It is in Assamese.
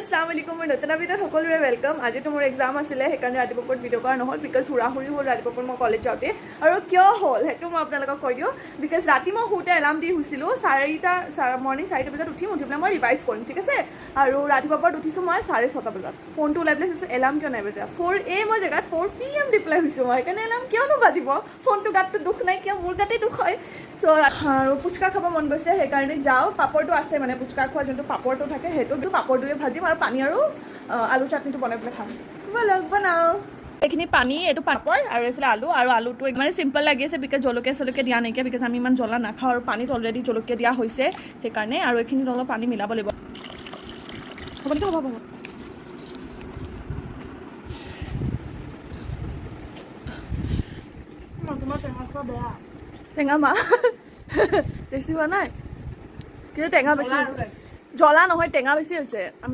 Assalamu alaikum মই নতুন ভিডিঅ'ত সকলোৰে ওয়েলকাম আজি তো মোৰ এক্সাম আছিল হেকাৰণে ৰাতিপুৱা ভিডিঅ' কৰা নহল বিকজ হুৰাহুৰি হ'ল ৰাতিপুৱা মই কলেজ যাওঁতে আৰু কিয় হ'ল হেতু মই আপোনালোকক কৈ দিও বিকজ ৰাতি মই হুতে এলাৰ্ম দি হৈছিলো 4:30 মৰ্নিং 4 বজাত উঠি পেলাই মই ৰিভাইজ কৰিম ঠিক আছে আৰু ৰাতিপুৱা উঠিছো মই 6:30 বজাত ফোনটো ওলাই পেলাই এলাৰ্ম কিয় নাই বজা 4 AM জেগাত 4 PM ৰিপ্লাই হৈছো মই কাৰণে এলাৰ্ম কিয় নবাজিব ফোনটো গাতটো দুখ নাই কিয় মোৰ গাতে দুখ হয় সো আৰু পুচকা খাব মন গৈছে হেকাৰণে যাও পাপৰটো আছে মানে পুচকা খোৱা যোনটো পাপৰটো থাকে হেতুটো পাপৰটোৱে ভাজিম আৰু পানী আৰু আলু চাটনিটো বনাই পেলাই খাম বলক বনাও এখিনি পানী এটো পাপৰ আৰু এফালে আলু আৰু আলুটো মানে সিম্পল লাগি আছে বিকজ জলকীয়া দিয়া নাই বিকজ আমি ইমান জ্বলা নাখাওঁ আৰু পানীত অলৰেডি জলকীয়া দিয়া হৈছে হেকাৰণে আৰু এখিনি অলপ পানী মিলাব লাগিব হ'ব নেকি হ'ব তোমাৰ টেঙা খোৱা বেয়া টেঙা মা টেষ্টি হোৱা নাই কিন্তু টেঙা বেছি জ্বলা নহয় টেঙা বেছি হৈছে